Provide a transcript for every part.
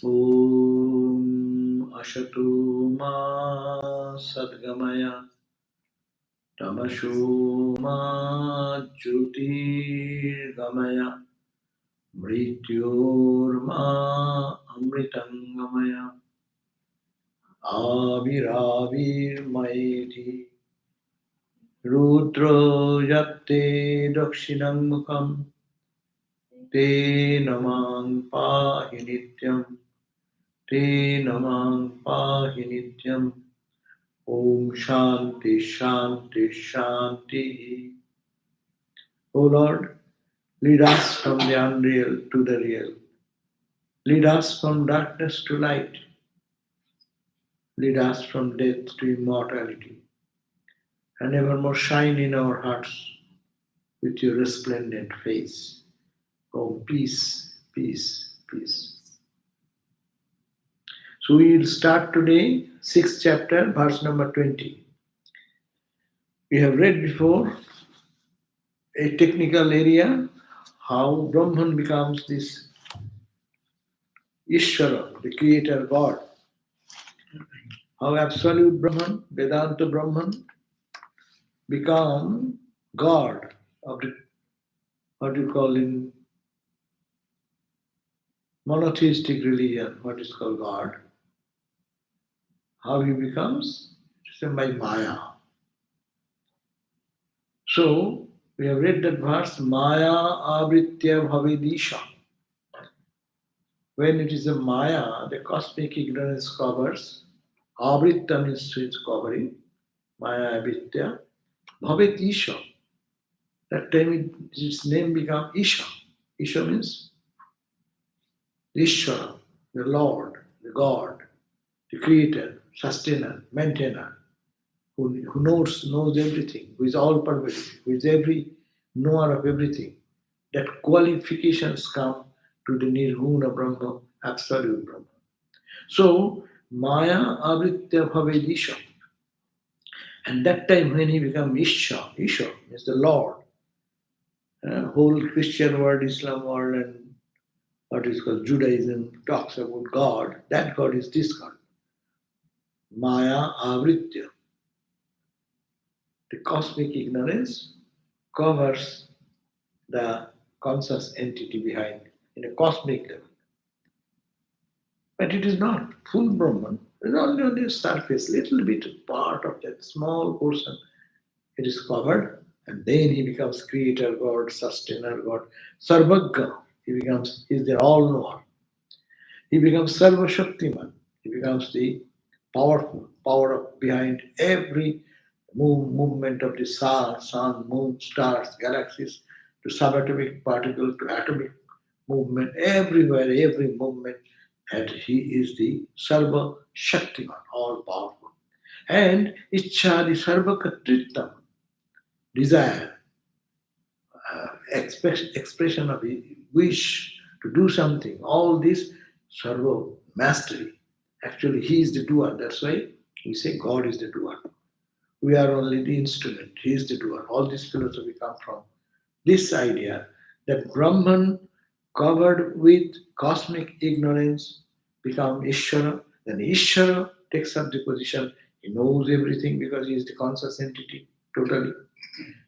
Om Ashatu Ma Sadgamaya Tamashu Ma Jyotirgamaya Mrityorma Amritangamaya Aviravir Maiti Rudro Yatte Dakshinam Mukham Te Namang Pahi Nityam Te Namang Pahi Nityam Om Shanti Shanti Shanti. O Lord, lead us from the unreal to the real. Lead us from darkness to light. Lead us from death to immortality. And evermore shine in our hearts with your resplendent face. Oh, peace, peace, peace. So we will start today, 6th chapter, verse number 20. We have read before a technical area, how Brahman becomes this Ishvara, the creator God. How absolute Brahman, Vedanta Brahman, become God of the, what you call in monotheistic religion, what is called God. How he becomes? It's by Maya. So, we have read that verse, Maya avritya bhavedisha. When it is a Maya, the cosmic ignorance covers. Avritya means it's covering. Maya avritya. Bhavet Isha. That time its name became Isha. Isha means Ishvara, the Lord, the God, the creator, sustainer, maintainer, who knows everything, who is all pervasive, who is every knower of everything. That qualifications come to the Nirguna Brahma, absolute Brahma. So, Maya Avritya Bhavedisha. And that time when he became Isha means the Lord. Whole Christian world, Islam world, and what is called Judaism talks about God. That God is this God. Maya Avritya. The cosmic ignorance covers the conscious entity behind in a cosmic level. But it is not full Brahman. It is only on the surface, little bit part of that small portion. It is covered, and then he becomes creator God, sustainer God, Sarvagga. He is the all knower. He becomes Sarva Shaktiman. He becomes the powerful, power behind every movement of the sun, moon, stars, galaxies, to subatomic particle, to atomic movement, everywhere, every movement, and he is the Sarva Shaktiman, all powerful. And Ichcha, the Sarva Katritam, desire, expression of wish to do something, all this Sarva mastery. Actually, he is the doer. That's why we say God is the doer. We are only the instrument. He is the doer. All this philosophy comes from this idea that Brahman, covered with cosmic ignorance, becomes Ishvara. Then Ishvara takes up the position. He knows everything because he is the conscious entity totally.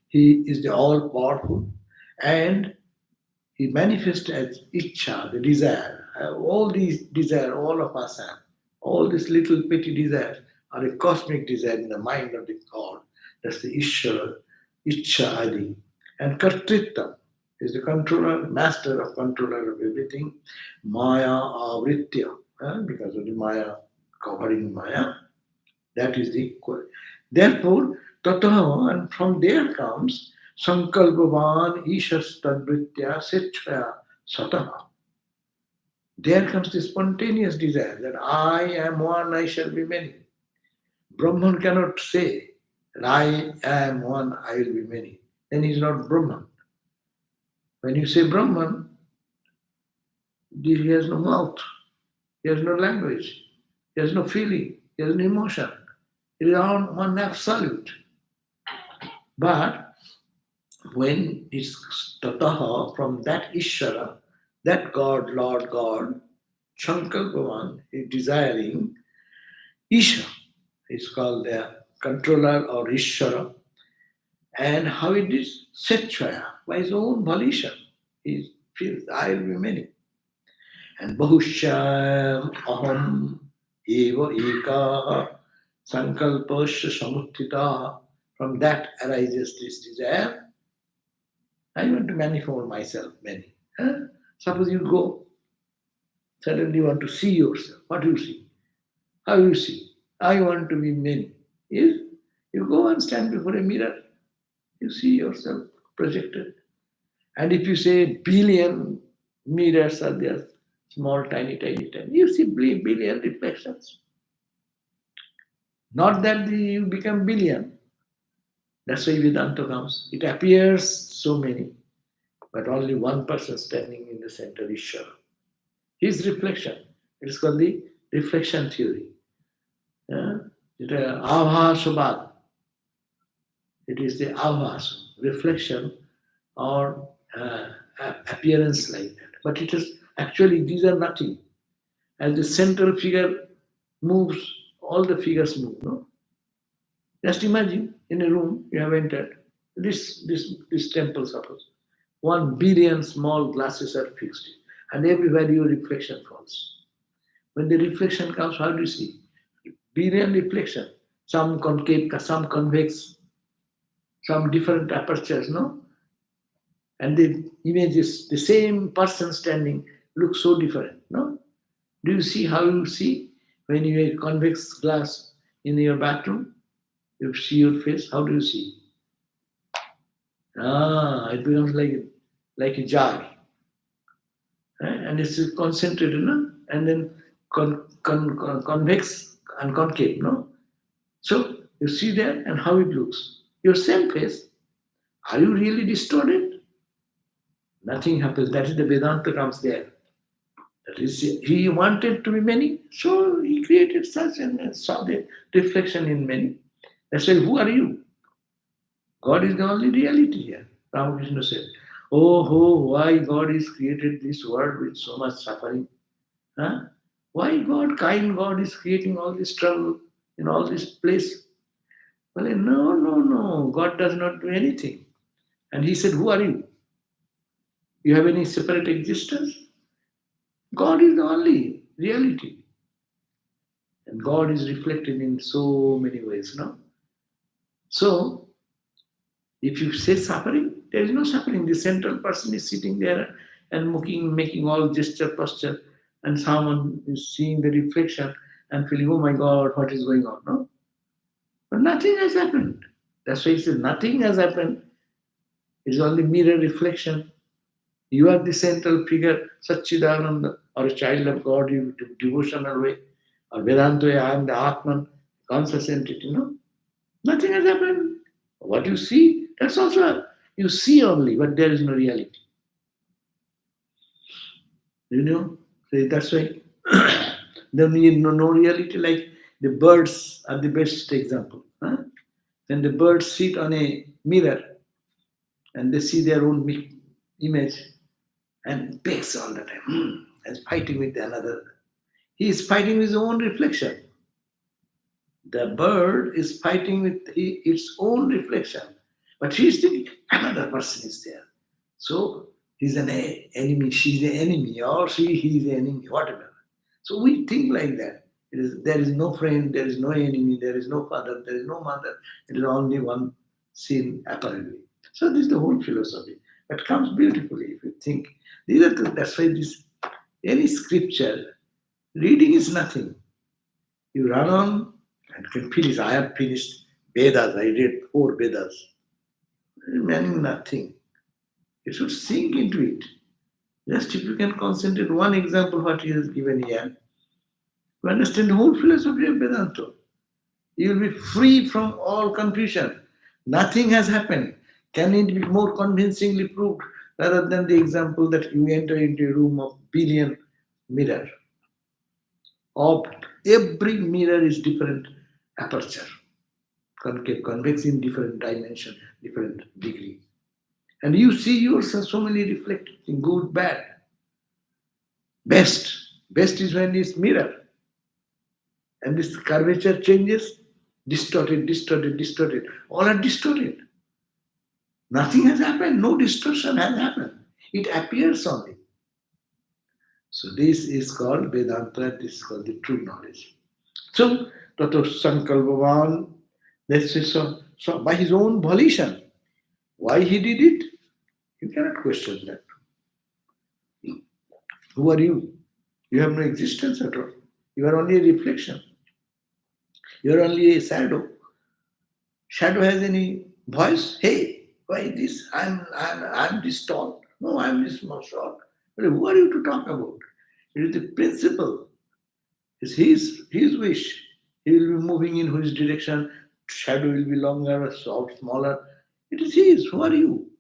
He is the all powerful, and he manifests as Ichcha, the desire. All these desire, all of us have. All these little petty desires are a cosmic desire in the mind of the God. That's the Ishvara, Ichcha Adi. And Kartrita is the controller, master of controller of everything. Maya Avritya, because of the Maya, covering Maya. That is the therefore, Tataha, and from there comes Sankalpavan Ishas Tadvritya Sechaya Sataha. There comes the spontaneous desire that I am one, I shall be many. Brahman cannot say that I am one, I will be many. Then he is not Brahman. When you say Brahman, he has no mouth, he has no language, he has no feeling, he has no emotion. It is all one absolute. But when it's Tataha, from that Ishvara, that God, Lord God, Sankalpavan is desiring Isha. It's called the controller or Ishvara. And how it is Sechvaya, by his own volition. He feels, I will be many. And Bahusham Aham Eva Eka Sankalpasya Samuttita. From that arises this desire. I want to manifold myself many. Huh? Suppose you go, suddenly you want to see yourself. What do you see? How you see? I want to be many. Yes? You go and stand before a mirror. You see yourself projected. And if you say billion mirrors are there, small, tiny, tiny, tiny, you see billion reflections. Not that you become billion. That's why Vedanta comes. It appears so many, but only one person standing in the center is sure. His reflection. It is called the reflection theory. Yeah? It is Avhasabad. It is the avhas, reflection or appearance like that. But it is actually, these are nothing. As the central figure moves, all the figures move. No? Just imagine in a room you have entered this temple, suppose 1 billion small glasses are fixed, and everywhere your reflection falls. When the reflection comes, how do you see? Billion reflection, some concave, some convex, some different apertures, no? And the images, the same person standing looks so different, no? Do you see how you see when you have convex glass in your bathroom? You see your face, how do you see? It becomes like a jar. Right? And it's concentrated, no? And then convex and concave, no? So you see there and how it looks. Your same face, are you really distorted? Nothing happens. That is the Vedanta comes there. That is, he wanted to be many, so he created such and saw the reflection in many. That's why, who are you? God is the only reality here. Ramakrishna said, why God is created this world with so much suffering? Huh? Why God, kind God, is creating all this trouble in all this place? Well, no. God does not do anything. And he said, who are you? You have any separate existence? God is the only reality. And God is reflected in so many ways, no? So, if you say suffering, there is no suffering. The central person is sitting there and making all gesture, posture, and someone is seeing the reflection and feeling, oh my God, what is going on? No? But nothing has happened. That's why he says nothing has happened. It's only mirror reflection. You are the central figure, Satchidananda, or a child of God, you devotional way, or Vedanta way, I am the Atman, conscious entity, no? Nothing has happened. What you see, that's also, you see only, but there is no reality. You know? So that's why there is no reality, like the birds are the best example. Huh? When the birds sit on a mirror and they see their own image and pecks all the time and fighting with another. He is fighting with his own reflection. The bird is fighting with its own reflection. But he is thinking another person is there. So he's an enemy, she's the enemy, or he is the enemy, whatever. So we think like that. There is no friend, there is no enemy, there is no father, there is no mother. It is only one sin apparently. So this is the whole philosophy. That comes beautifully if you think. That's why any scripture, reading is nothing. You run on and can finish. I have finished Vedas. I read 4 Vedas. Meaning nothing. You should sink into it. Just if you can concentrate one example what he has given here, you understand the whole philosophy of Vedanta. You will be free from all confusion. Nothing has happened. Can it be more convincingly proved rather than the example that you enter into a room of billion mirror? Of every mirror is different aperture, concave, convex in different dimension, different degree. And you see yourself so many reflected in good, bad, best. Best is when it's mirror. And this curvature changes, distorted, distorted, distorted. All are distorted. Nothing has happened, no distortion has happened. It appears only. So this is called Vedanta, this is called the true knowledge. So, Tato Sankalpavan, let's say so by his own volition. Why he did it? You cannot question that. Who are you? You have no existence at all. You are only a reflection. You are only a shadow. Shadow has any voice? Hey, why this? I'm this tall. No, I'm this small short. But who are you to talk about? It is the principle. It's his wish. He will be moving in whose direction. Shadow will be longer or smaller. It is his. Who are you?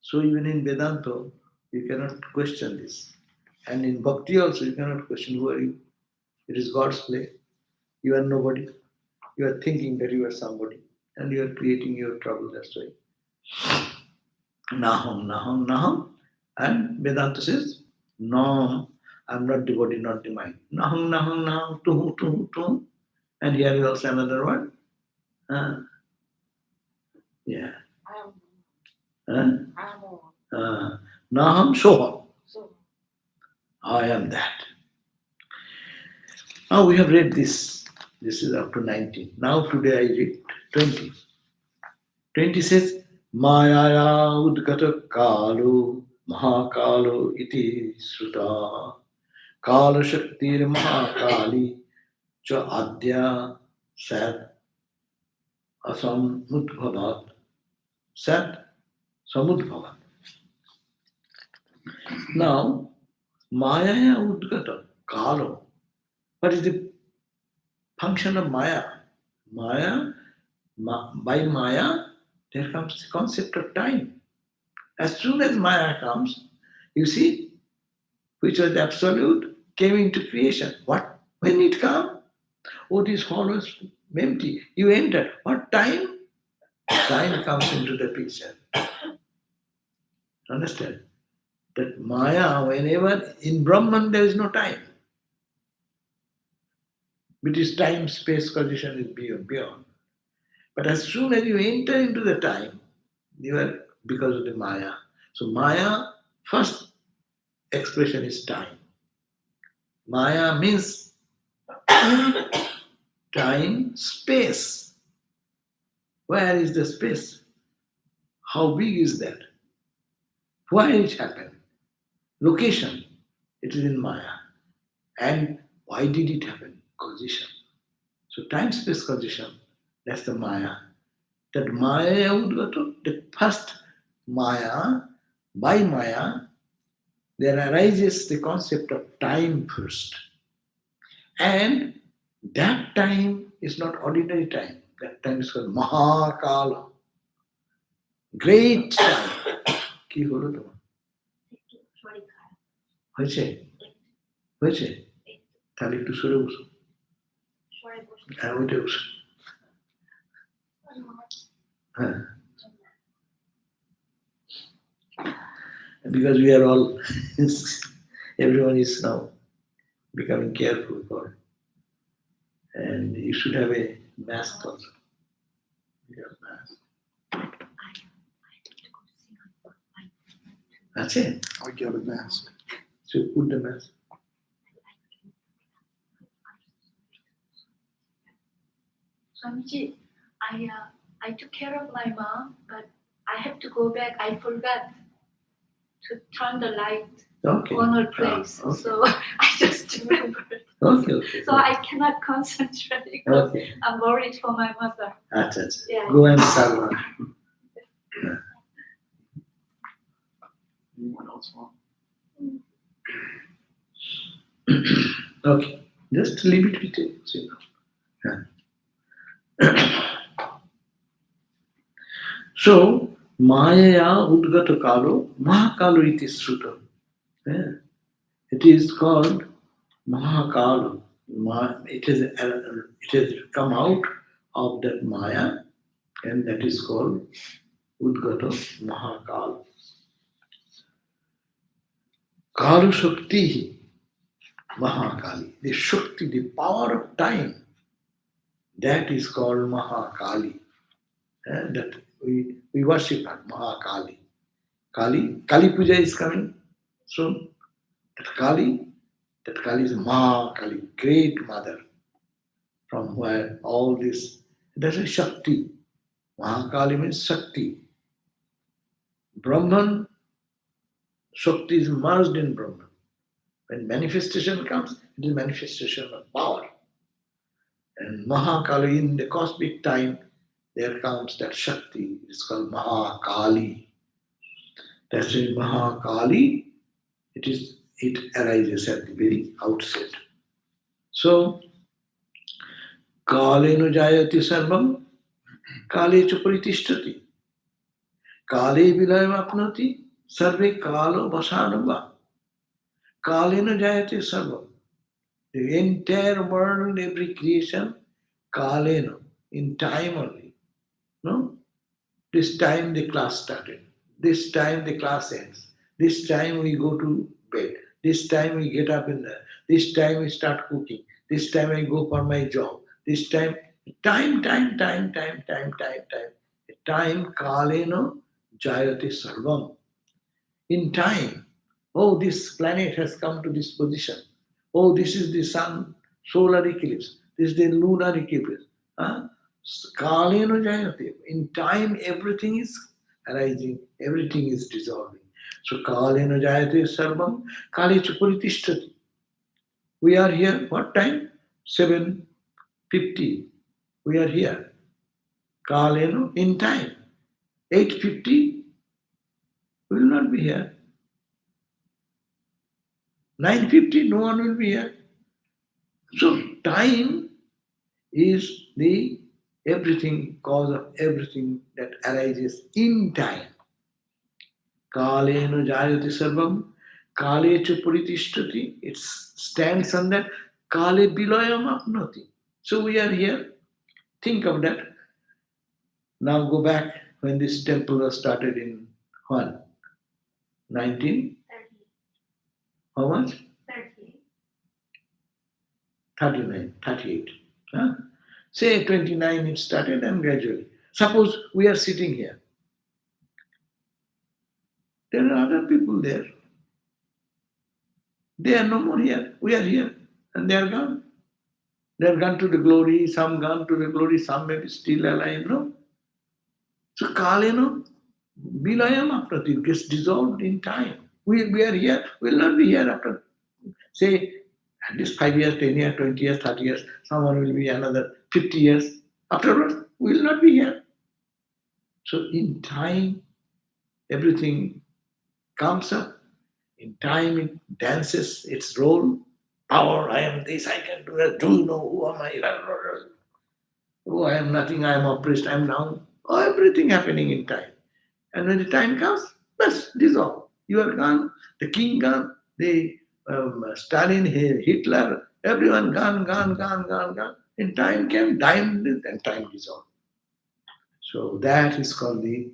So even in Vedanta, you cannot question this. And in Bhakti also, you cannot question who are you. It is God's play. You are nobody. You are thinking that you are somebody. And you are creating your trouble, that's why. Naham, Naham, Naham. And Vedanta says, Nam, I'm not the body, not the mind. Naham, Naham, Naham, Tuhu, Tuhu, Tuhu. And here is also another word. Yeah. Naham, Soham. I am that. Now we have read this. This is up to 19. Now today I read 20. 20 says, Mayaya udgata kalu mahakalu iti sruta kala shaktir mahakali cha adya sat asamudbhavat sat samudbhavat. Now, Mayaya udgata kalu. What is the function of Maya? By Maya, there comes the concept of time. As soon as Maya comes, you see, which was absolute, came into creation. What? When it comes? Oh, this hall was empty. You enter. What time? Time comes into the picture. Understand? That Maya, whenever in Brahman there is no time. Because time, space, condition is beyond. But as soon as you enter into the time, you are because of the Maya. So Maya, first expression is time. Maya means time, space. Where is the space? How big is that? Why it happened? Location. It is in Maya. And why did it happen? Causation. So time, space, causation. That's the Maya. That Maya would go to the first Maya. By Maya, there arises the concept of time first. And that time is not ordinary time. That time is called Mahakala. Great time. কি হলো তোমার? হয়েছে? হয়েছে? তাহলে একটু সরে বসো। হ্যাঁ, ওইটা বসো। হ্যাঁ। Because we are all, everyone is now becoming careful for it. And you should have a mask also. You have mask. That's it. I got a mask. So put the mask. Swamiji, I took care of my mom, but I have to go back. I forgot to turn the light on her place. Okay. So I just remembered. Okay. So I cannot concentrate because I'm worried for my mother. That's Yeah. Go and serve her. Anyone else want? Okay. Just leave it with you. Yeah. So, Maya udgata kalo, mahakalo iti sruta. Yeah. It is called Mahakalo. It has come out of that Maya, and that is called Udgata Mahakal. Kalu Shakti. Mahakali. The Shakti, the power of time, that is called Mahakali. That we worship her, Mahakali. Kali Puja is coming soon. That Kali is Mahakali, great mother, from where all this, that's a Shakti. Mahakali means Shakti. Brahman, Shakti is merged in Brahman. When manifestation comes, it is manifestation of power. And Mahakali, in the cosmic time, there comes that Shakti. It's called Mahakali. That's it, Mahakali. It arises at the very outset. So, Kalenu jayati sarvam, Kale chuparitishthati, Kale vilayam apnoti, sarve kalo vasanava. Kalenu jayati sarvam. The entire world, every creation, Kalenu, in time only. No? This time the class started. This time the class ends. This time we go to bed. This time we get up in there. This time we start cooking. This time I go for my job. This time, time, kaleno jayate sarvam. In time, oh, this planet has come to this position. Oh, this is the sun solar eclipse. This is the lunar eclipse. Huh? Kaleno jayate. In time, everything is arising, everything is dissolving. So kaleno jayate sarvam, kale chuparitishthati. We are here, what time? 7:50. We are here. Kaleno, in time. 8:50, we will not be here. 9:50, no one will be here. So time is the everything, cause of everything that arises in time. Kaleno jayati sarvam, kale chuparitishthati. It stands on that. Kale bilayam apnoti. So we are here. Think of that. Now go back when this temple was started in when? 19? 30. How much? 30. 39, 38. Huh? Say 29 it started and gradually. Suppose we are sitting here. There are other people there. They are no more here. We are here. And they are gone. They have gone to the glory, some gone to the glory, some may be still alive, no? So Kaleno, Vilayam Aprati gets dissolved in time. We are here, we will not be here after, say, at least 5 years, 10 years, 20 years, 30 years, someone will be another 50 years. Afterwards, we will not be here. So in time, everything comes up. In time, it dances its role. Power, I am this, I can do that. Do you know who am I? Oh, I am nothing, I am oppressed, I am down. Oh, everything happening in time. And when the time comes, best dissolve. You are gone, the king gone, the Stalin, Hitler, everyone gone. In time came, time and time dissolved. So that is called the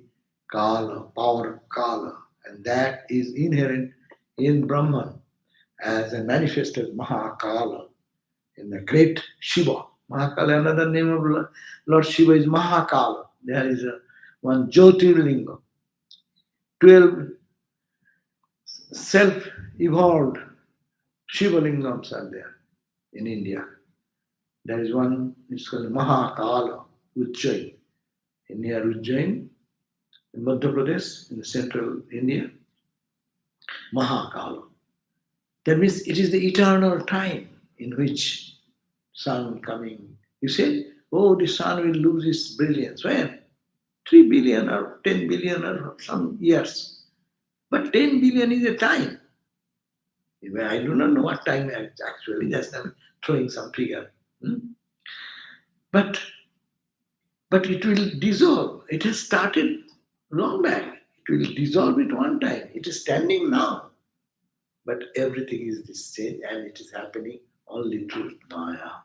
Kala, power of Kala. And that is inherent in Brahman as a manifested Mahakala in the great Shiva. Mahakala, another name of Lord Shiva is Mahakala. There is one Jyotirlinga. 12 self-evolved Shiva lingams are there in India. There is one, it's called Mahakala, Ujjain. In near Ujjain, in Madhya Pradesh, in central India, Mahakala. That means it is the eternal time in which sun coming. You say, oh, the sun will lose its brilliance. When? 3 billion or 10 billion or some years. But 10 billion is a time. I do not know what time actually, just I'm throwing some figure. But it will dissolve. It has started long back. It will dissolve at one time. It is standing now. But everything is the same and it is happening only through Maya.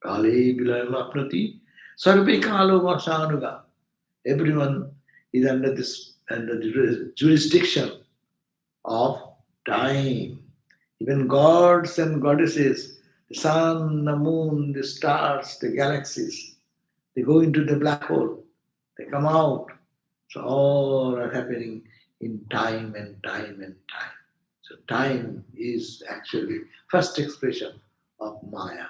Kale vilayamapnati sarve kalo vasanuga. Everyone is under the jurisdiction of time. Even gods and goddesses, the sun, the moon, the stars, the galaxies, they go into the black hole. They come out. So all are happening in time and time and time. So time is actually first expression of Maya.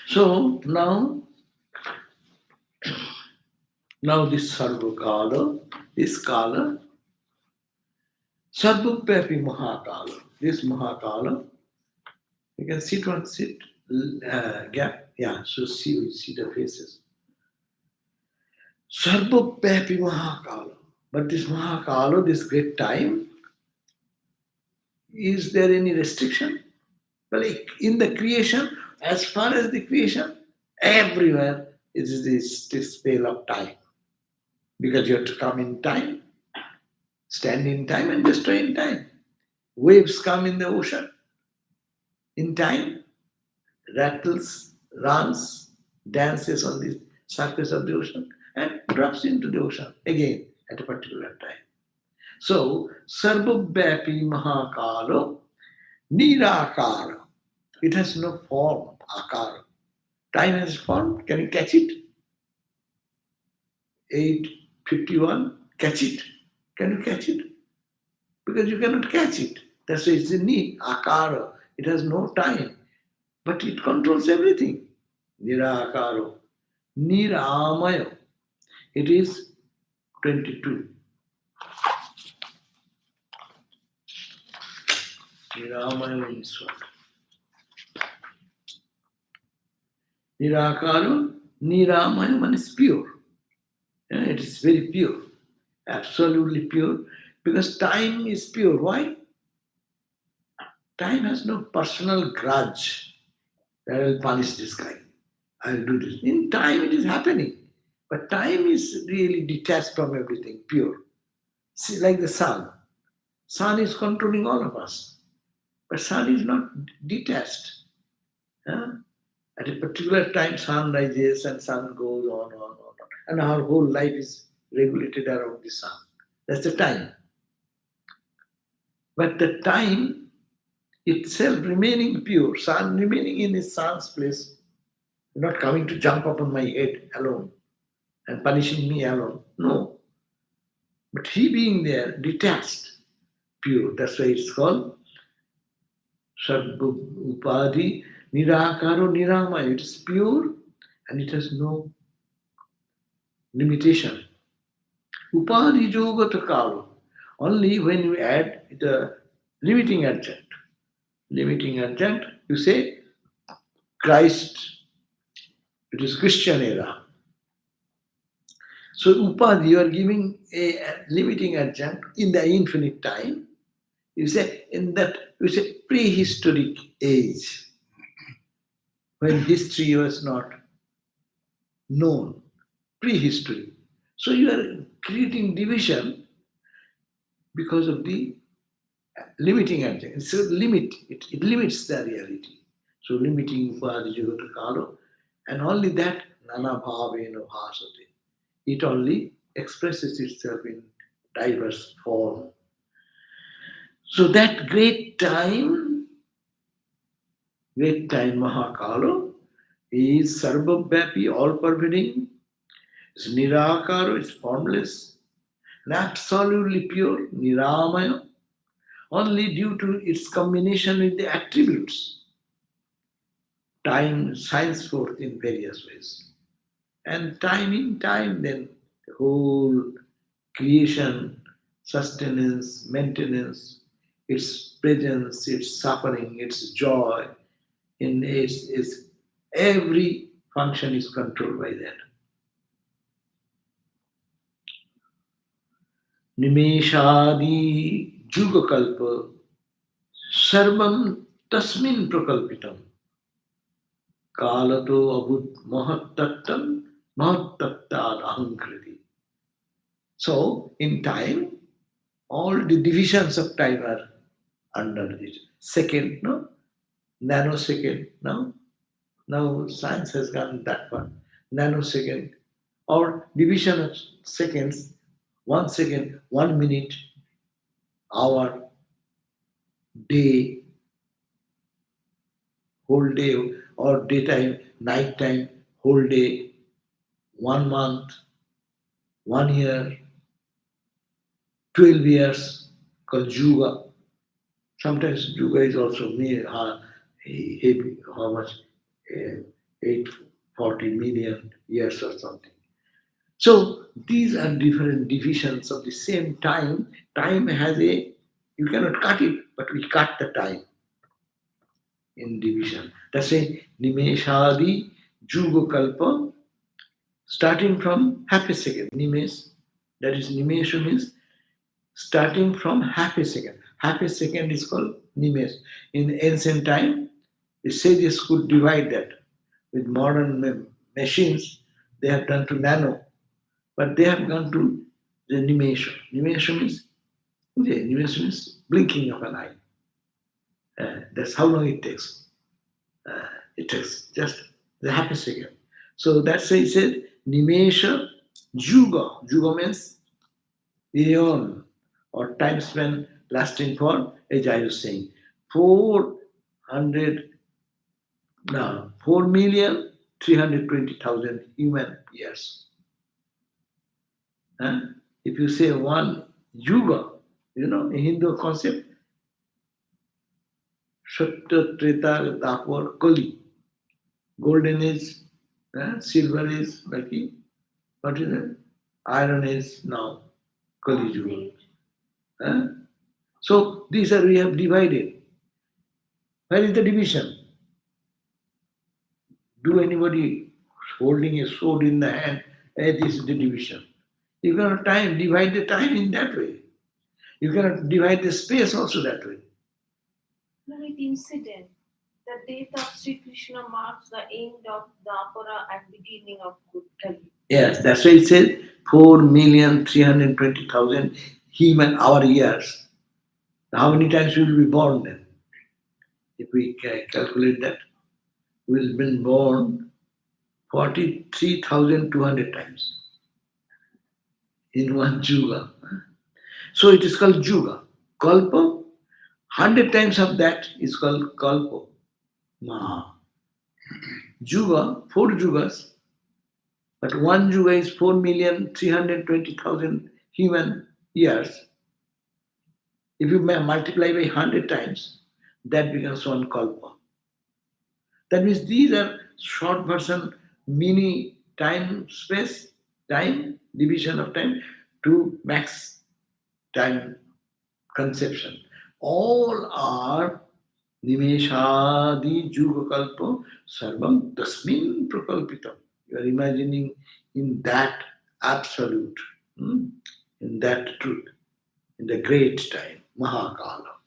So now this Sarvakala, this Kala, Sarvapyapi Mahakala, this Mahakala, you can sit gap, yeah, so see the faces. Sarvapyapi Mahakala. But this Mahakala, this great time, is there any restriction? Well, in the creation, as far as the creation, everywhere is this spell of time. Because you have to come in time, stand in time, and destroy in time. Waves come in the ocean in time, rattles, runs, dances on the surface of the ocean, and drops into the ocean again at a particular time. So, Sarvabhyapi Mahakalo Nirakara. It has no form, akara. Time has form. Can you catch it? 8:51. Catch it. Can you catch it? Because you cannot catch it. That's why it's a ni, akara. It has no time. But it controls everything. Nirakaro. Niramaya. It is 22. Niramaya means what? Nirakaro, Niramaya means pure. It is very pure, absolutely pure, because time is pure. Why? Time has no personal grudge that I will punish this guy, I will do this. In time it is happening, but time is really detached from everything, pure. See, like the sun. Sun is controlling all of us, but sun is not detached. Huh? At a particular time, sun rises and sun goes on, and our whole life is regulated around the sun. That's the time. But the time itself remaining pure, sun remaining in his sun's place, not coming to jump upon my head alone and punishing me alone. No. But he being there, detached, pure. That's why it's called Sarva Upadhi Nirakaro Niramaya. It is pure and it has no limitation. Upadhi Jogata Kalo. Only when you add the limiting adjunct. Limiting adjunct, you say Christ, it is Christian era. So Upadhi, you are giving a limiting adjunct in the infinite time. You say in that, you say prehistoric age, when history was not known, prehistory. So you are creating division because of the limiting adjunct. It's a limit, it limits the reality. So limiting Upadhi Jagata Kalo, and only that Nana Bhavena Bhasate. It only expresses itself in diverse form. So that great time Mahakalo, is Sarvabhyapi, all pervading, is Nirakaro, is formless, and absolutely pure, Niramaya, only due to its combination with the attributes. Time shines forth in various ways. And time in time, then the whole creation, sustenance, maintenance, its presence, its suffering, its joy, in its every function is controlled by that. Nimeshadi Jugakalpa Sarvam Tasmin Prakalpitam Kalato Abud Mahattattam Mahattattad Ahankriti. So, in time, all the divisions of time are under it. Second, no? Nanosecond, no? Now science has gone that far. nanosecond, or division of seconds, 1 second, 1 minute, hour, day, whole day, or daytime, night time, whole day, 1 month, 1 year, 12 years, called Yuga. Sometimes Yuga is also near heavy, how much? 840 million years or something. So these are different divisions of the same time. Time has you cannot cut it, but we cut the time in division. That's why Nimeshadi Juga Kalpa, starting from half a second. Nimesh, that is Nimesha means starting from half a second. Half a second is called Nimesh. In ancient time, the sages could divide that. With modern machines, they have done to nano, but they have gone to the Nimesha. Nimesha means blinking of an eye. That's how long it takes. It takes just the half a second. So that's why it said Nimesha Juga. Juga means aeon or time span lasting for, as I was saying, 400 now 4,320,000 human years. Huh? If you say one yuga, in Hindu concept, Satya, Treta, Dapur, Kali. Golden age, silver age, what is it? Iron age now, Kali Yuga. Huh? So these are we have divided. Where is the division? Do anybody holding a sword in the hand? This is the division. You cannot divide the time in that way. You cannot divide the space also that way. Like incident, the death of Sri Krishna marks the end of Dwapara and beginning of Good Kali. Yes, that's why it says 4,320,000 human hour years. How many times we will be born then? If we calculate that, we will be born 43,200 times in one Juga. So it is called Juga. Kalpa, 100 times of that is called Kalpa. Maha. Juga, 4 Jugas, but one Juga is 4,320,000 human years. If you multiply by 100 times, that becomes one Kalpa. That means these are short version, mini time space, time, division of time to max time conception. All are Nimeshadi Jugakalpa Sarvam Tasmin Prakalpitam. You are imagining in that absolute, in that truth, in the great time, Mahakala.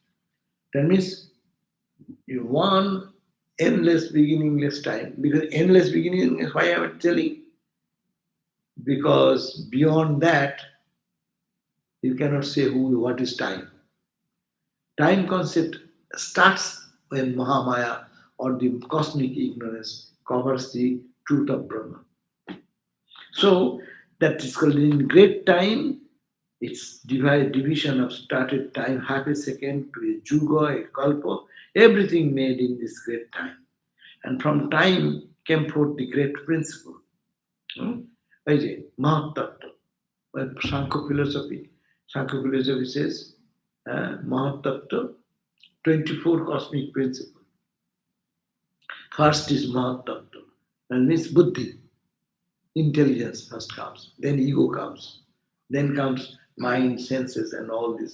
That means you want endless beginningless time, because endless beginning is why I am telling, because beyond that you cannot say what is time. Time concept starts when Mahamaya or the cosmic ignorance covers the truth of Brahma. So that is called in great time. It's division of started time, half a second to a juga, a kalpa, everything made in this great time. And from time came forth the great principle. Mahatattva. Sankhya philosophy says Mahatattva, 24 cosmic principles. First is Mahatattva, and means buddhi, intelligence first comes, then ego comes, then comes mind, senses, and all the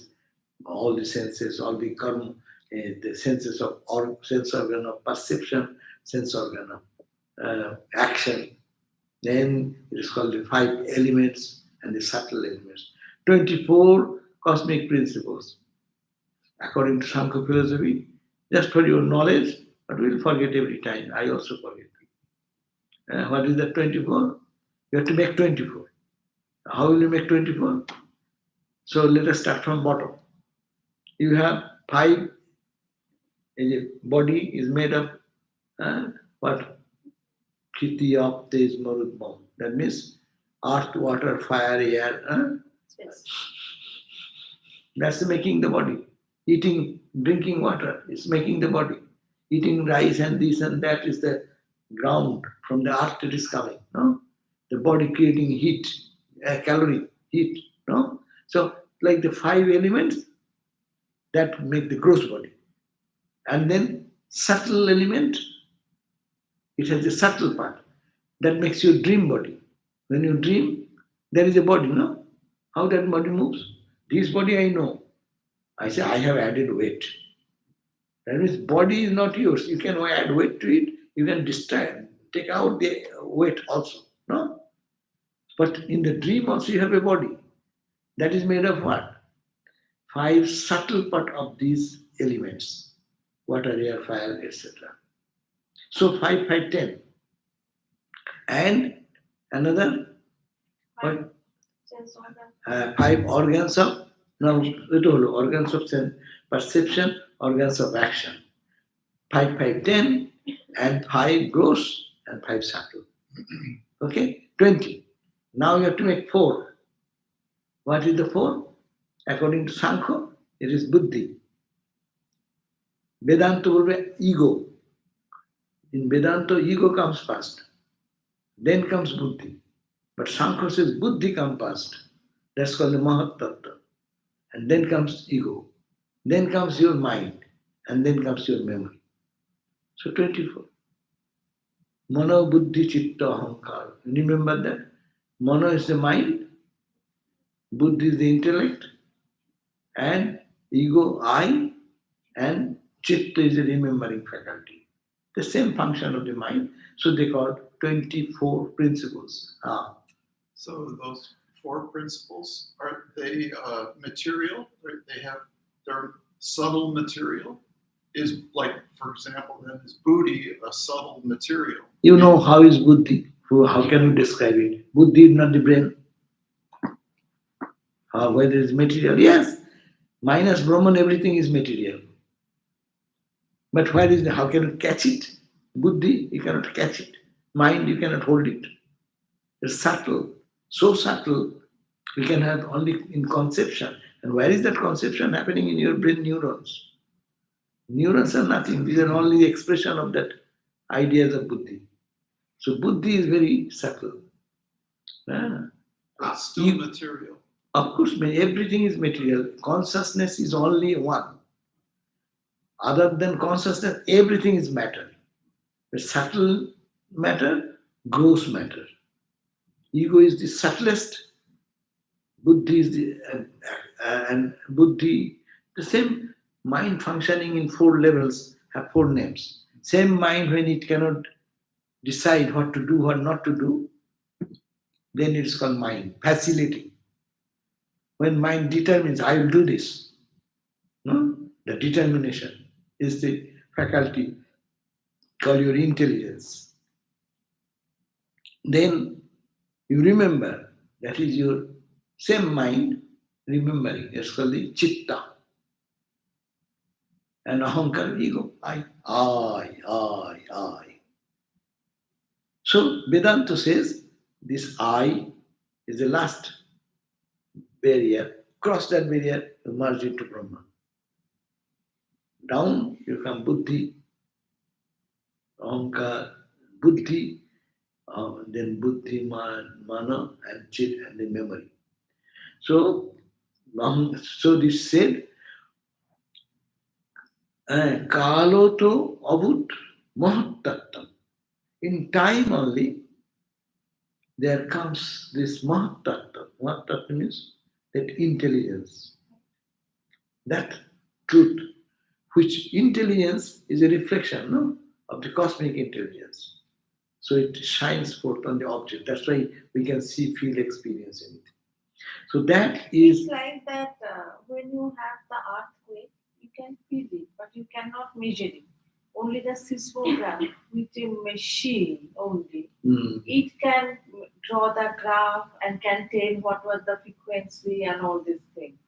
senses, all the karma, the senses of sense organ of perception, sense organ of action. Then it is called the 5 elements and the subtle elements. 24 cosmic principles. According to Sankhya philosophy, just for your knowledge, but we'll forget every time. I also forget. What is that 24? You have to make 24. How will you make 24? So let us start from bottom. You have 5. A body is made of what? Khiti apte is marudbam. That means earth, water, fire, air. Space. That's making the body. Eating, drinking water is making the body. Eating rice and this and that is the ground from the earth it is coming. No? The body creating heat, calorie, heat. No? So, like the five elements that make the gross body. And then subtle element, it has a subtle part that makes your dream body. When you dream, there is a body, no? How that body moves? This body I know. I say I have added weight. That means body is not yours. You can add weight to it. You can distract, take out the weight also. No? But in the dream also you have a body. That is made of what? Five subtle part of these elements. Water, air, fire, etc. So 5, 5, 10. And another what? Sense organ. 5 organs of now organs of sense, perception, organs of action. 5, 5, 10, and 5 gross and 5 subtle. Okay, 20. Now you have to make 4. What is the 4? According to Sankhya, it is buddhi. Vedanta will be ego. In Vedanta, ego comes first. Then comes buddhi. But Sankhya says buddhi comes first. That's called the Mahat Tattva. And then comes ego. Then comes your mind. And then comes your memory. So 24. Mano, buddhi, chitta, ahankar. Remember that? Mano is the mind. Buddhi is the intellect. And ego, I. And chitta is the remembering faculty. The same function of the mind. So they call 24 principles. So those 4 principles, are they material? They have their subtle material? Is like, for example, then is buddhi a subtle material? You know how is buddhi? How can you describe it? Buddhi is not the brain. Whether it's material? Yes. Minus Brahman, everything is material. But where is how can you catch it? Buddhi, you cannot catch it. Mind, you cannot hold it. It's subtle. So subtle, we can have only in conception. And where is that conception happening? In your brain neurons. Neurons are nothing. These are only the expression of that ideas of buddhi. So buddhi is very subtle. But still material. Of course, everything is material. Consciousness is only one. Other than consciousness, everything is matter. The subtle matter, gross matter. Ego is the subtlest. Buddhi is the and buddhi. The same mind functioning in 4 levels have 4 names. Same mind when it cannot decide what to do, what not to do, then it's called mind. Facility. When mind determines, I will do this. No? The determination is the faculty called your intelligence. Then you remember, that is your same mind remembering. It's called the chitta. And ahankar, ego, I. So Vedanta says this I is the last barrier. Cross that barrier, you merge into Brahman. Down you come buddhi, ahankar, buddhi, then buddhi, mana, and chit, and the memory. So this said, kalo to abut mahattattam. In time only, there comes this mahattattam. Mahattattam means that intelligence, that truth, which intelligence is a reflection of the cosmic intelligence. So it shines forth on the object. That's why we can see, feel, experience anything. So that is It's like that when you have the earthquake, you can feel it, but you cannot measure it. Only the seismograph with a machine only. It can draw the graph and can tell what was the frequency and all these things.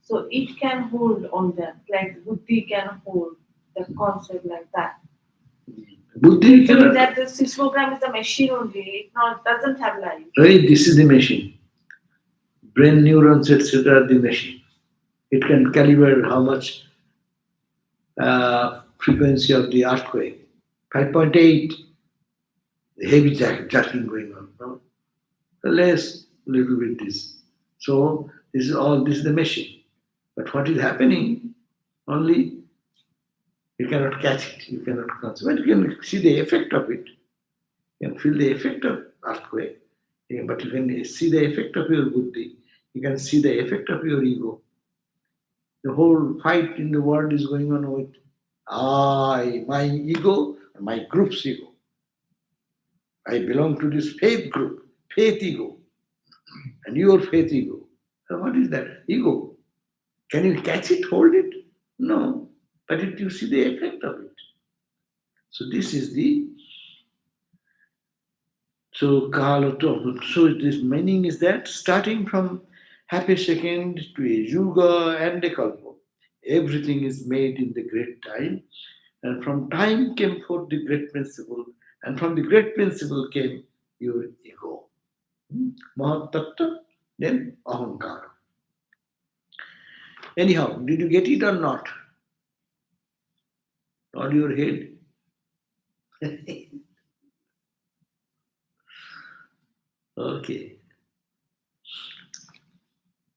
So it can hold on that, like buddhi can hold the concept like that. Buddhi you So cannot. that the seismogram is a machine only. It not doesn't have life. Right, this is the machine. Brain neurons, etc., are the machine. It can calibrate how much frequency of the earthquake. 5.8, heavy jerking going on. No? Less, little bit this. So this is the machine. But what is happening? Only you cannot catch it. You cannot consume. But you can see the effect of it. You can feel the effect of earthquake. Yeah, but you can see the effect of your buddhi. You can see the effect of your ego. The whole fight in the world is going on with I, my ego, and my group's ego. I belong to this faith group, faith ego, and your faith ego. So what is that? Ego. Can you catch it, hold it? No. But you see the effect of it. So this is the so this meaning is that starting from happy second to a yuga and a kalpa, everything is made in the great time, and from time came forth the great principle, and from the great principle came your ego. Mahatattva, then ahankara. Anyhow, did you get it or not? Nod your head. Okay.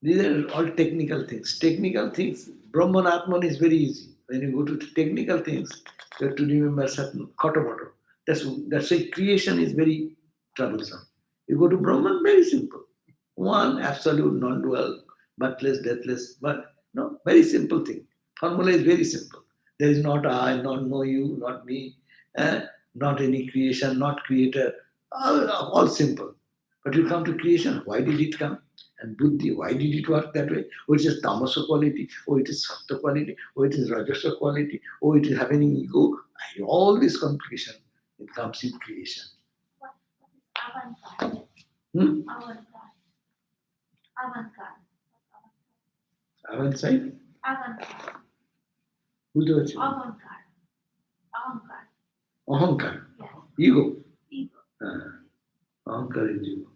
These are all technical things. Technical things, Brahman Atman is very easy. When you go to technical things, you have to remember certain kotomoto. That's why creation is very troublesome. You go to Brahman, very simple. One absolute non-dual, birthless, deathless, but no, very simple thing. Formula is very simple. There is not I, not no you, not me, not any creation, not creator, all simple. But you come to creation, why did it come? And buddhi, why did it work that way? Oh, it is tamasa quality, oh, it is sattva quality, oh, it is rajasa quality, oh, it is having ego. All this complication, it comes in creation. What is avant-garde? Hmm? Avant-garde. Avant-garde. Avant-side? Avant-garde. Buddha Vachana. Avant-garde. Avant-garde. Ahankar. Yes. Ego. Ego. Ahankar is ego.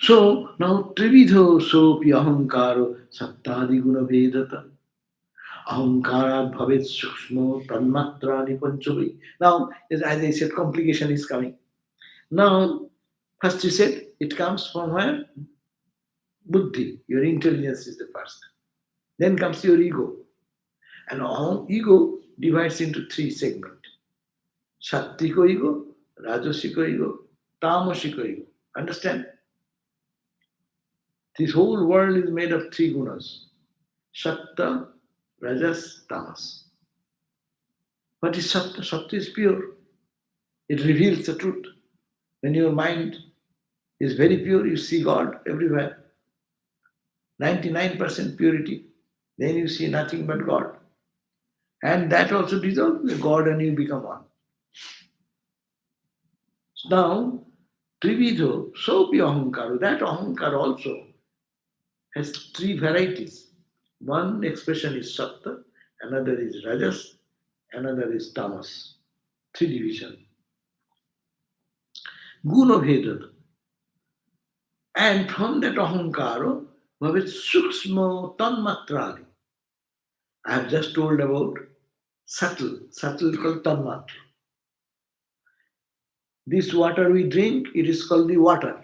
So now trividho sopi ahankaro sattadi guna vedata. Ahankara bhavet sukshmo tanmatrani panchavi. Now, as I said, complication is coming. Now, first he said, it comes from where? Buddhi. Your intelligence is the first. Then comes your ego. And our ego divides into three segments. Sattvika ego, Rajasika ego, Tamasika ego. Understand? This whole world is made of three gunas. Sattva, Rajas, Tamas. What is Sattva? Sattva is pure. It reveals the truth. When your mind is very pure, you see God everywhere. 99% purity. Then you see nothing but God. And that also dissolves God and you become one. Now, Trividho, Sopi Ahankara, that Ahankara also has three varieties. One expression is Sattva, another is Rajas, another is Tamas. Three division. Guna Vedata. And from that Ahankara, Bhavet Sukshma Tanmatrani. I have just told about subtle called Tanmatra. This water we drink, it is called the water.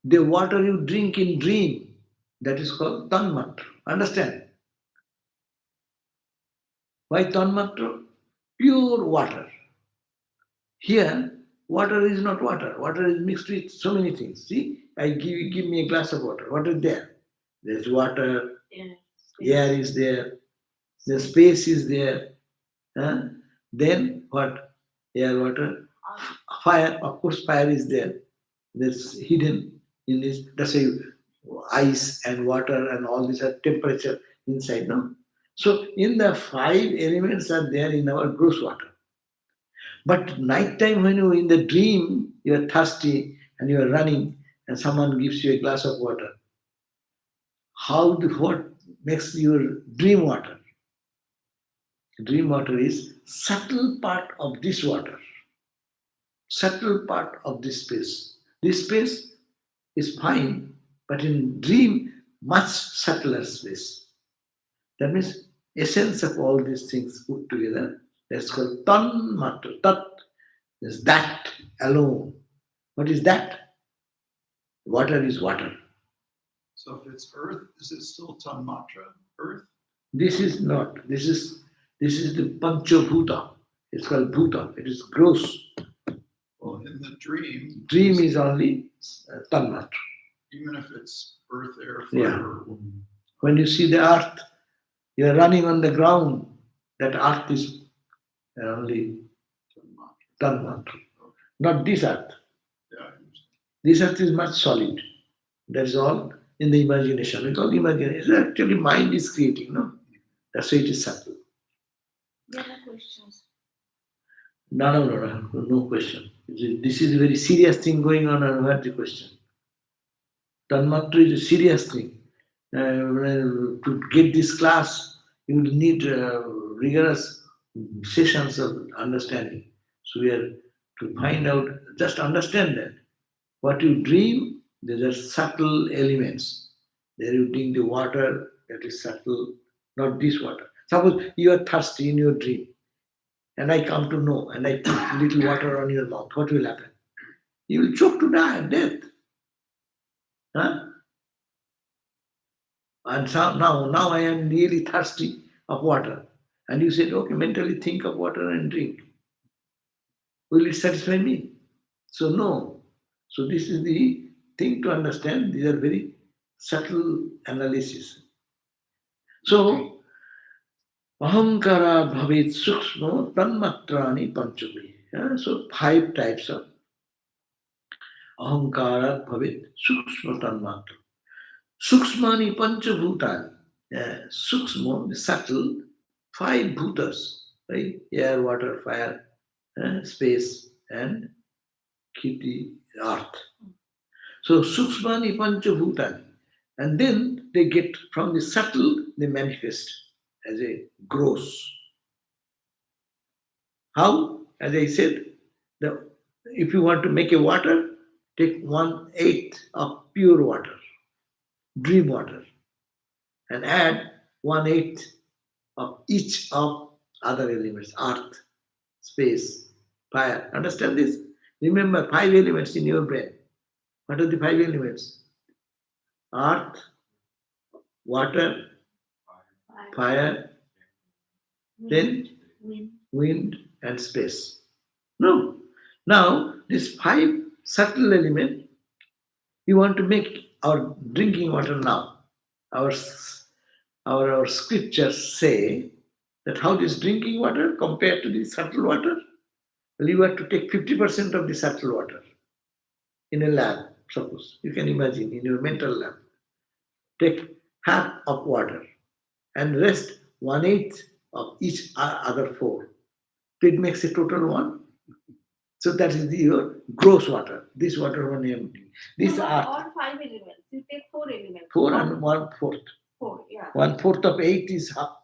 The water you drink in dream, that is called Tanmatra. Understand? Why Tanmatra? Pure water. Here, water is not water. Water is mixed with so many things. See, give me a glass of water. What is there? There's water, air is there, the space is there. Then what? Air, water, fire. Of course, fire is there. That's hidden in this. That's why ice and water and all these are temperature inside. No. So in the five elements are there in our gross water. But night time when you in the dream you are thirsty and you are running and someone gives you a glass of water. What makes your dream water? Dream water is subtle part of this water, subtle part of this space. This space is fine, but in dream, much subtler space. That means essence of all these things put together. That's called tan matra. Tat is that alone. What is that? Water is water. So if it's earth, is it still tanmatra, earth? This is not. This is the panchabhuta. It's called bhuta. It is gross. Well, in the dream, Dream is only tanmatra. even if it's earth, air, Yeah. fire, When you see the earth, you are running on the ground. That earth is only tanmatra. tanmatra. Okay. Not this earth. Yeah, I understand. This earth is much solid. That is all in the imagination. We call imagination. Actually, mind is creating, no? That's why it is subtle. There are questions. No question. This is a very serious thing going on, and what the question? Tanmatra is a serious thing. To get this class, you will need rigorous sessions of understanding. So we are to find out, just understand that. What you dream, there are subtle elements. There you drink the water, that is subtle, not this water. Suppose you are thirsty in your dream, and I come to know, and I put little water on your mouth. What will happen? You will choke to death. Huh? And so now I am really thirsty of water. And you said, okay, mentally think of water and drink. Will it satisfy me? So no. So this is the thing to understand. These are very subtle analysis. So ahankara bhavet sukshma tanmatrani panchami. Yeah, so 5 types of ahankara bhavet sukshma tanmatra. Sukshmani panchabhutani. Sukshma, the subtle, 5 bhutas, right? Air, water, fire, space, and kiti, earth. So sukshmani panchabhutani. And then they get from the subtle, they manifest as a gross. How? As I said, if you want to make a water, take 1/8 of pure water, dream water, and add 1/8 of each of other elements, earth, space, fire. Understand this? Remember 5 elements in your brain. What are the 5 elements? Earth, water, fire, then wind, and space. No. Now, this 5 subtle element, we want to make our drinking water now. Our scriptures say that how this drinking water compared to the subtle water? Well, you have to take 50% of the subtle water in a lab, suppose. You can imagine in your mental lab. Take half of water and rest 1/8 of each other 4. So it makes a total 1. So that is your gross water. This water one empty. These No, are all 5 elements. You take 4 elements. 4 and 1/4. 4, yeah. 1/4 of 8 is half.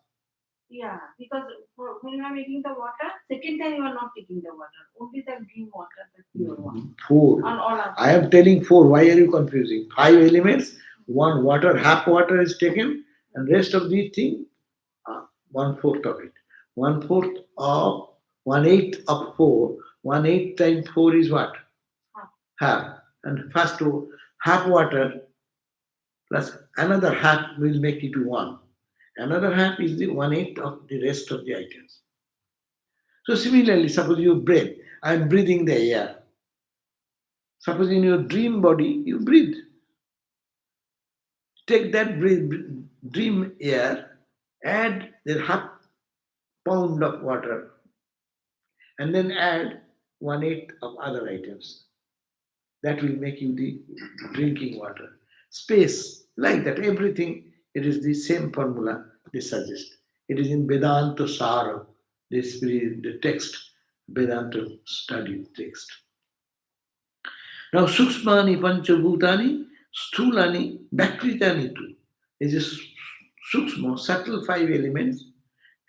Yeah, because when you are making the water, second time you are not taking the water. Only the green water, the pure one. 4. On all of I am telling 4. Why are you confusing? 5 elements, 1 water, half water is taken, and rest of the thing, 1/4 of it. 1/4 of 1/8 of 4. 1/8 times 4 is what? Half. And first half water plus another half will make it 1. Another half is the 1/8 of the rest of the items. So similarly, suppose you breathe. I am breathing the air. Suppose in your dream body, you breathe. Take that dream air, add the half pound of water, and then add 1/8 of other items. That will make you the drinking water. Space, like that, everything, it is the same formula they suggest. It is in Vedanta Sara, the text, Vedanta study text. Now, Sukshmani Panchabhutani, Sthulani, Bakritani too. It is Sukshma, subtle 5 elements,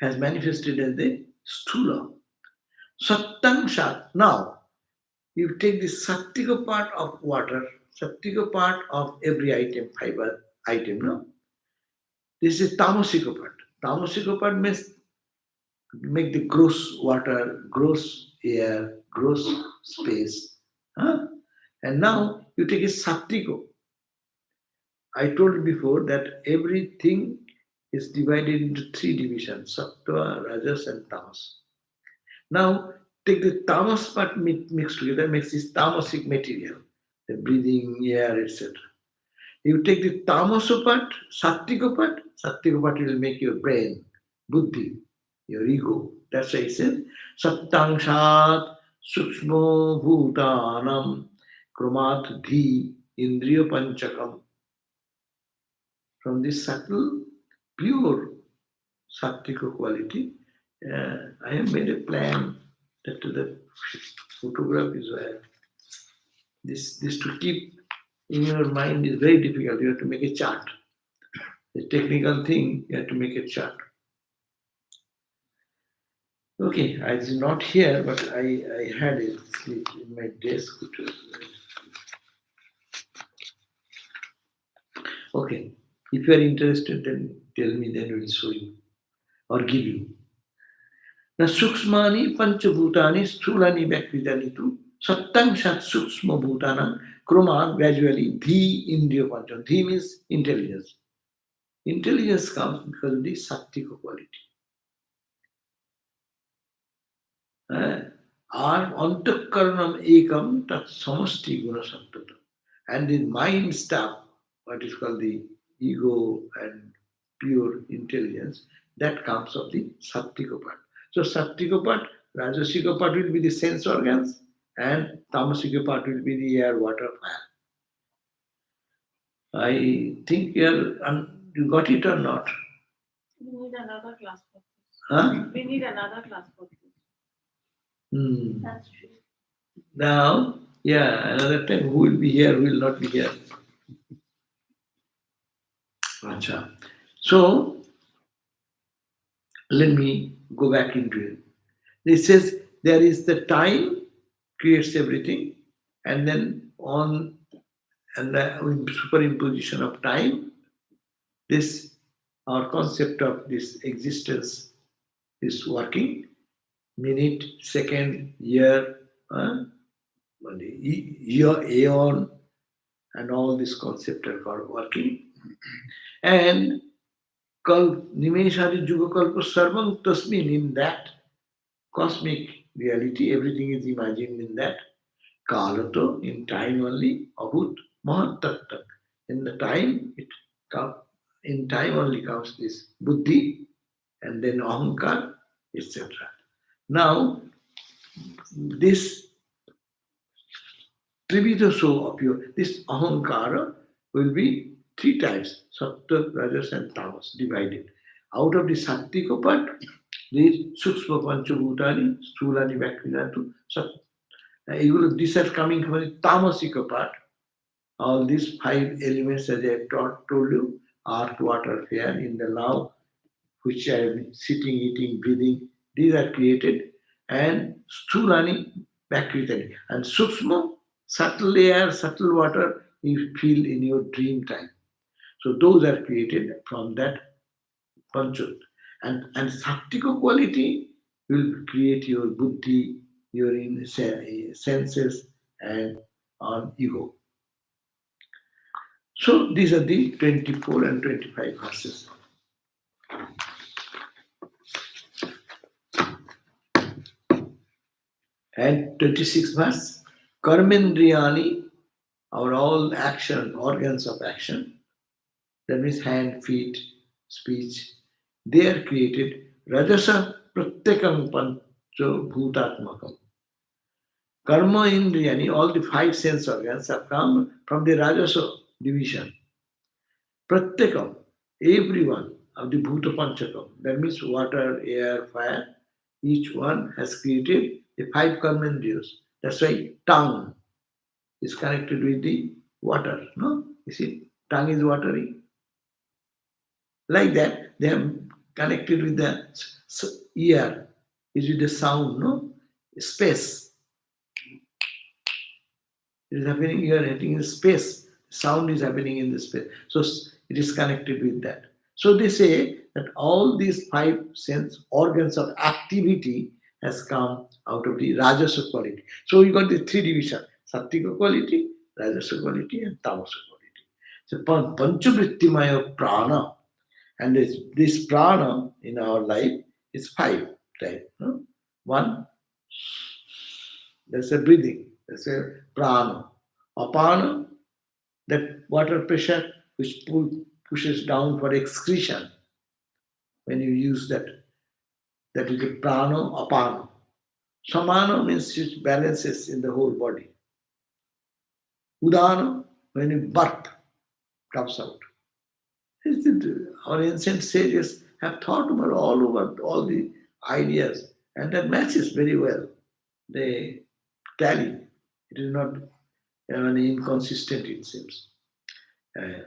has manifested as the Sthula. Sattang Shat. Now, you take the Sattika part of water, Sattika part of every item, fiber item, no? This is Tamasika part. Tamasika part means make the gross water, gross air, gross space. Huh? And now you take a Sattiko. I told you before that everything is divided into three divisions, Sattva, Rajas and Tamas. Now take the tamas part mixed together, makes this tamasic material, the breathing, air, etc. You take the tamaso part, sattvic part will make your brain, buddhi, your ego. That's why he said, sattang shat sukshmo bhutanam kromat dhi indriya panchakam. From this subtle, pure sattvic quality, I have made a plan that the photograph is where this to keep in your mind is very difficult. You have to make a chart. The technical thing, you have to make a chart. Okay, it's not here, but I had it in my desk. Okay, if you are interested, then tell me, then we'll show you or give you. Na sukshmani panchabhutani sthulani vyakritani tu sattang shat sukshma bhutanam kroma gradually dhi indriya pancham. Dhi means intelligence. Intelligence comes because of the sattika quality. Our antakaranam ekam tat samasti guna sattata. And the mind stuff, what is called the ego and pure intelligence, that comes of the sattika part. So sattika part, rajasika part will be the sense organs, and tamasika part will be the air, water, fire. I think you got it or not? We need another class for this. Huh? We need another class for this. That's true. Now, another time who will be here, who will not be here. Acha. So, let me go back into it. It says there is the time creates everything, and then with superimposition of time, this our concept of this existence is working. Minute, second, year, aeon, and all these concepts are called working. And Nimeshadi Jugakalpa Sarvam Tasmin, in that cosmic reality, everything is imagined in that. Kalato, in time only, Abhut Mahatattak. In the time, in time only comes this buddhi, and then ahankar, etc. Now, this Trivida so of this ahankara will be three types, sattva, rajas and tamas, divided. Out of the sattika part, these suksma panchabhutani, stulani vyakridantu, these are coming from the tamasika part. All these five elements, as I told you, earth, water, fire, in the now, which I am sitting, eating, breathing, these are created, and stulani vyakritani. And suksma, subtle air, subtle water, you feel in your dream time. So those are created from that panchut. And sattika quality will create your buddhi, your senses, and on ego. So these are the 24 and 25 verses. And 26th verse, Karmendriyani, our all action, organs of action, that means hand, feet, speech, they are created Rajasa Pratyekam Pancho Bhutatmakam. Karma Indriyani, all the five sense organs have come from the Rajasa division. Pratyekam, everyone of the Bhuta Panchakam, that means water, air, fire, each one has created the five karmendriyas. That's why tongue is connected with the water. No? You see, tongue is watery. Like that, they are connected with the ear is with the sound, no? Space. It is happening, you are hitting in space. Sound is happening in the space. So it is connected with that. So they say that all these five sense organs of activity has come out of the Rajasa quality. So you got the three division: Sattvika quality, Rajasa quality, and Tamasa quality. So Panchavrittimaya prana. And this prana in our life is five type. No? One, that's a breathing. That's a prana. Apana, that water pressure which pushes down for excretion. When you use that, that is the prana, apana. Samana means it balances in the whole body. Udana, when you burp, comes out. Our ancient sages have thought about all over all the ideas, and that matches very well. They tally. It is not inconsistent, it seems. Uh,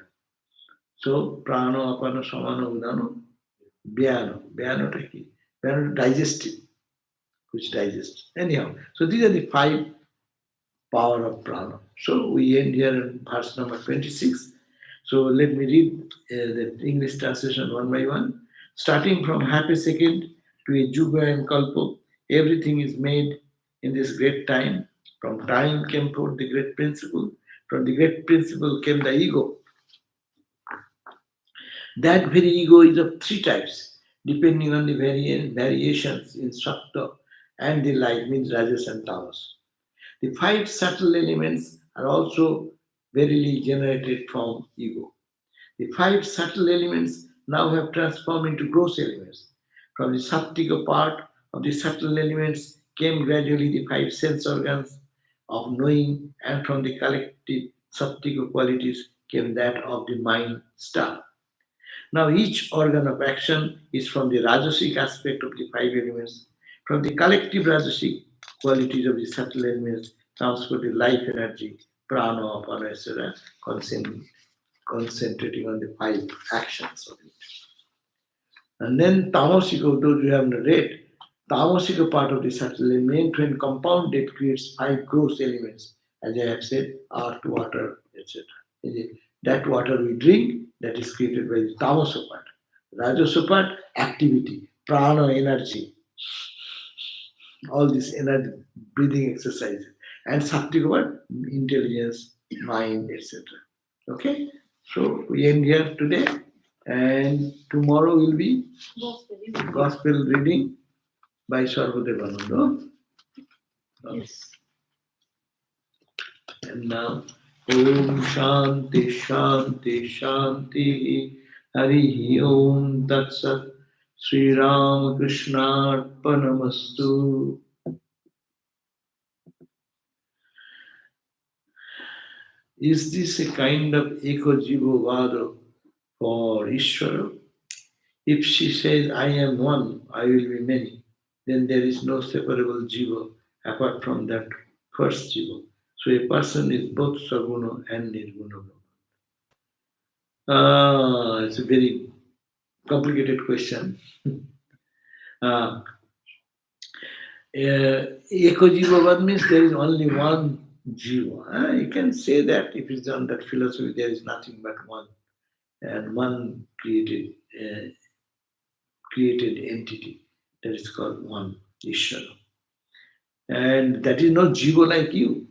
so, prano, apano, samano, udano, Biano. Biano taki. Biano digestive, which digests. Anyhow, so these are the five power of prana. So we end here in verse number 26. So let me read the English translation one by one. Starting from happy second to a juga and kalpo, everything is made in this great time. From time came forth the great principle. From the great principle came the ego. That very ego is of three types, depending on the variations in structure and the like, means rajas and tamas. The five subtle elements are also verily generated from ego. The five subtle elements now have transformed into gross elements. From the sattika part of the subtle elements came gradually the five sense organs of knowing, and from the collective sattika qualities came that of the mind star. Now, each organ of action is from the Rajasic aspect of the five elements. From the collective Rajasic qualities of the subtle elements comes for the life energy, prana, apana, etc., concentrating on the five actions of it. And then Tamasika, those you have read, Tamasika part of the subtle element, when compounded, creates five gross elements, as I have said, earth, water, etc. That water we drink, that is created by the Tamasa part. Rajasa part, activity, prana, energy, all this energy, breathing exercises. And Sattvika part, intelligence, mind, etc. Okay? So we end here today, and tomorrow will be Gospel reading by Sarvadevananda. Yes. And now, Om Shanti Shanti Shanti Hari Om Tat Sat Sri Ram Krishna Arpanamastu. Is this a kind of Eko Vada for Ishvara? If she says, I am one, I will be many, then there is no separable jiva apart from that first jiva. So a person is both saguna and nirguna. It's a very complicated question. Eko jiva means there is only one jiva. You can say that if it's on that philosophy, there is nothing but one, and one created entity that is called one, Ishvara. And that is not jiva like you.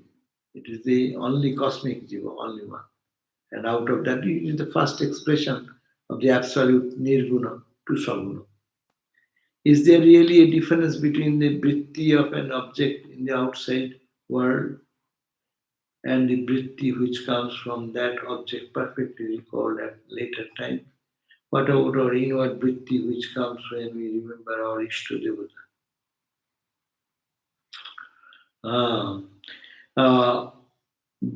It is the only cosmic jiva, only one. And out of that, it is the first expression of the absolute nirguna to saguna. Is there really a difference between the vritti of an object in the outside world and the vritti which comes from that object perfectly recalled at later time? What about our inward vritti which comes when we remember our Ishta Devata?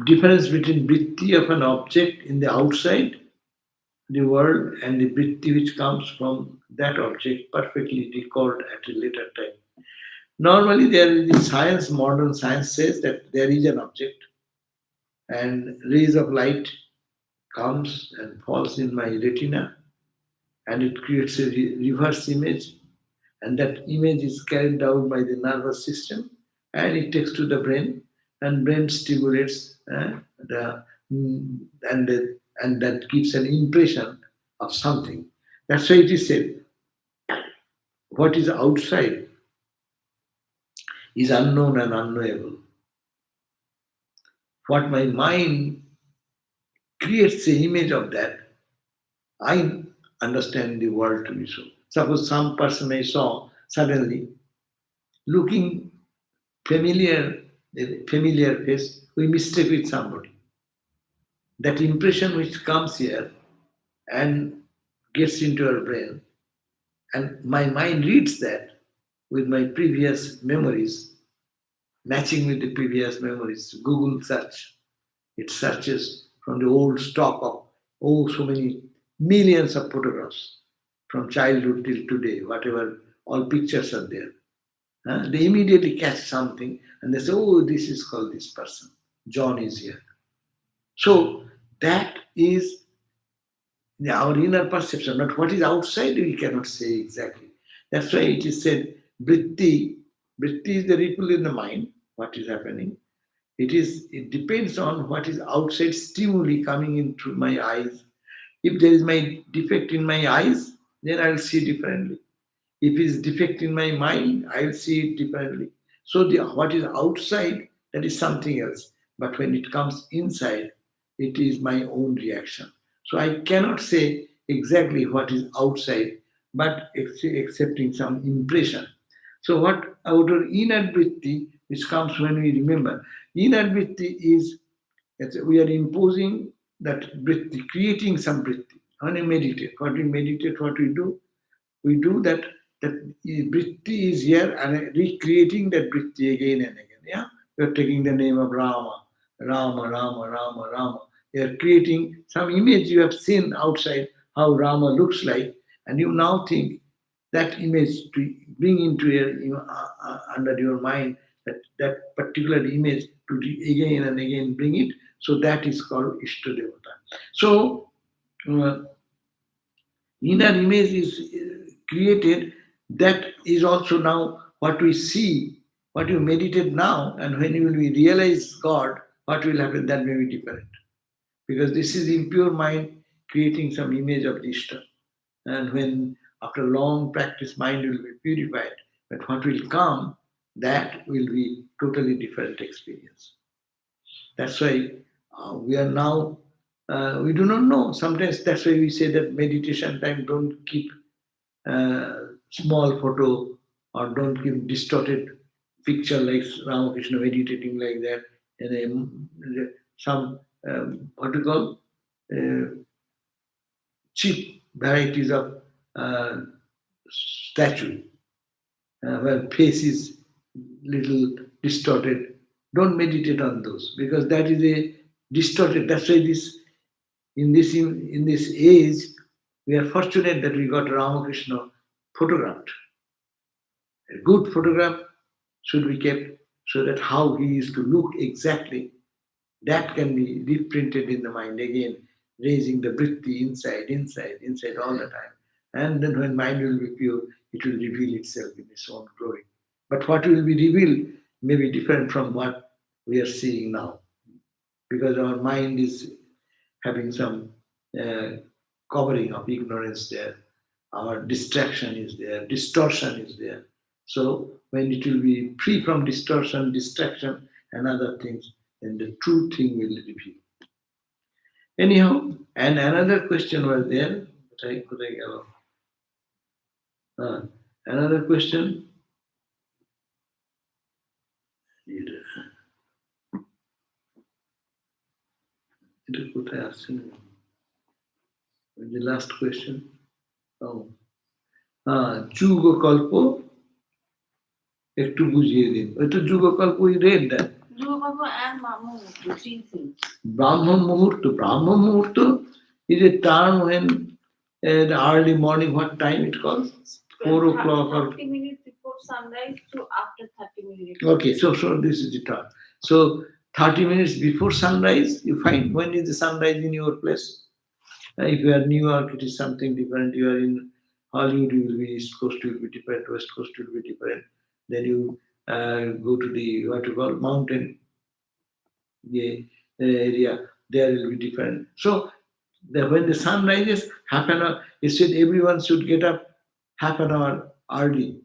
Difference between vritti of an object in the outside the world and the vritti which comes from that object perfectly recalled at a later time. Normally, there is the science, modern science says that there is an object and rays of light comes and falls in my retina and it creates a reverse image and that image is carried out by the nervous system, and it takes to the brain, and brain stimulates the and that gives an impression of something. That's why it is said, what is outside is unknown and unknowable. What my mind creates the image of that, I understand the world to be so. Suppose some person I saw suddenly looking familiar, a familiar face, we mistake with somebody. That impression which comes here and gets into our brain, and my mind reads that with my previous memories, matching with the previous memories. Google search, it searches from the old stock of so many millions of photographs from childhood till today, whatever all pictures are there. They immediately catch something and they say, oh, this is called this person. John is here. So that is our inner perception, but what is outside we cannot say exactly. That's why it is said, vritti. Vritti is the ripple in the mind, what is happening. It depends on what is outside stimuli coming into my eyes. If there is my defect in my eyes, then I'll see differently. If it is defect in my mind, I'll see it differently. So what is outside, that is something else. But when it comes inside, it is my own reaction. So I cannot say exactly what is outside, but accepting some impression. So what outer inner vritti, which comes when we remember, inner vritti is, we are imposing that vritti, creating some vritti. When we meditate, what we do that, that vritti is here and recreating that vritti again and again. Yeah, you're taking the name of Rama, Rama, Rama, Rama, Rama. You're creating some image you have seen outside how Rama looks like, and you now think that image to bring into your, under your mind, that particular image to again and again bring it. So that is called Ishtadevata. So inner image is created. That is also now what we see, what you meditate now, and when you will realize God, what will happen, that may be different. Because this is impure mind creating some image of the Ishta. And when after long practice mind will be purified, but what will come, that will be totally different experience. That's why we are now, we do not know. Sometimes that's why we say that meditation time don't keep small photo or don't keep distorted picture like Ramakrishna meditating like that, and some what you call cheap varieties of statue where face is little distorted. Don't meditate on those because that is a distorted. That's why in this age we are fortunate that we got Ramakrishna photographed. A good photograph should be kept so that how he used to look exactly, that can be reprinted in the mind again, raising the vritti inside all the time. And then when mind will be pure, it will reveal itself in its own glory. But what will be revealed may be different from what we are seeing now. Because our mind is having some covering of ignorance there. Our distraction is there, distortion is there. So when it will be free from distortion, distraction, and other things, then the true thing will reveal. Anyhow, and another question was there, but I could another question. এটা কোথায় আসছে না? The last question. Oh. যুগকল্প একটু বুঝিয়ে দিন। ওই তো যুগকল্প, we read that. Yoga and Mamu, two things. Brahma Muhurta is a term when the early morning, what time it calls? 4 o'clock or 30 minutes before sunrise to after 30 minutes. Okay, so this is the term. So 30 minutes before sunrise, you find when is the sunrise in your place. If you are in New York, it is something different. You are in Hollywood will be, East Coast will be different, West Coast will be different. Then you go to the what you call mountain area, there will be different. So when the sun rises, half an hour, he said everyone should get up half an hour early,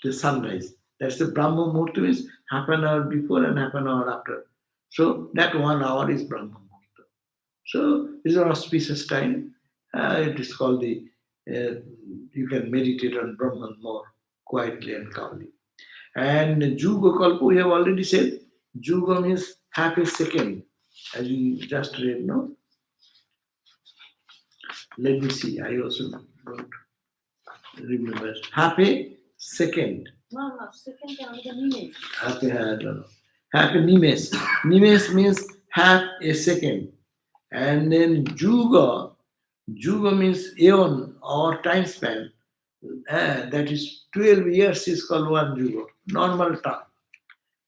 the sunrise. That's the Brahma Muhurta is half an hour before and half an hour after. So that 1 hour is Brahma Muhurta. So it's an auspicious time. It is called you can meditate on Brahman more quietly and calmly. And Juga Kalpa, we have already said, Juga means half a second, as we just read, no? Let me see, I also don't remember. Half a second. No, second the minute. Half a, I don't know. Half a nimes. Nimes means half a second. And then Juga means aeon or time span. That is 12 years is called one Juga, normal term.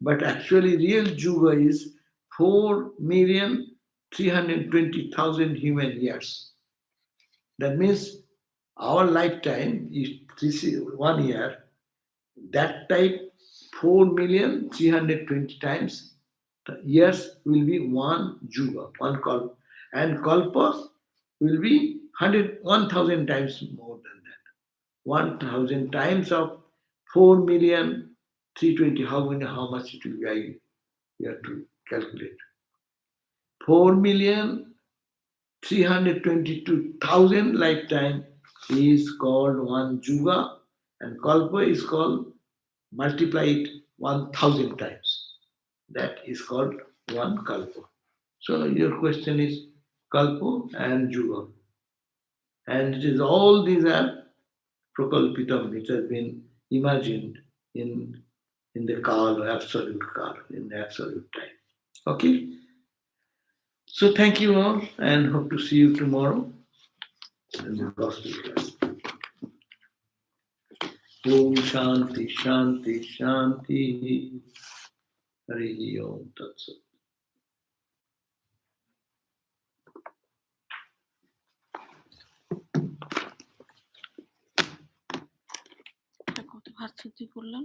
But actually real Juga is 4,320,000 human years. That means our lifetime is 1 year. That type 4,320 times years will be one Juga, one Kalpa. And Kalpa will be 1,000 times more than that. 1,000 times of 4,320,000. How much it will be? We have to calculate. 4,322,000 lifetime is called one Juga, and Kalpa is called multiplied 1,000 times. That is called one Kalpa. So your question is Kalpa and Juga. And it is all these are Prakalpitam, which has been imagined in the Kal, absolute Kal, in the absolute time. Okay? So thank you all and hope to see you tomorrow in the gospel class. Om Shanti, Shanti, Shanti. Hari Om Tat Sat. কত ভাত সত্যি করলাম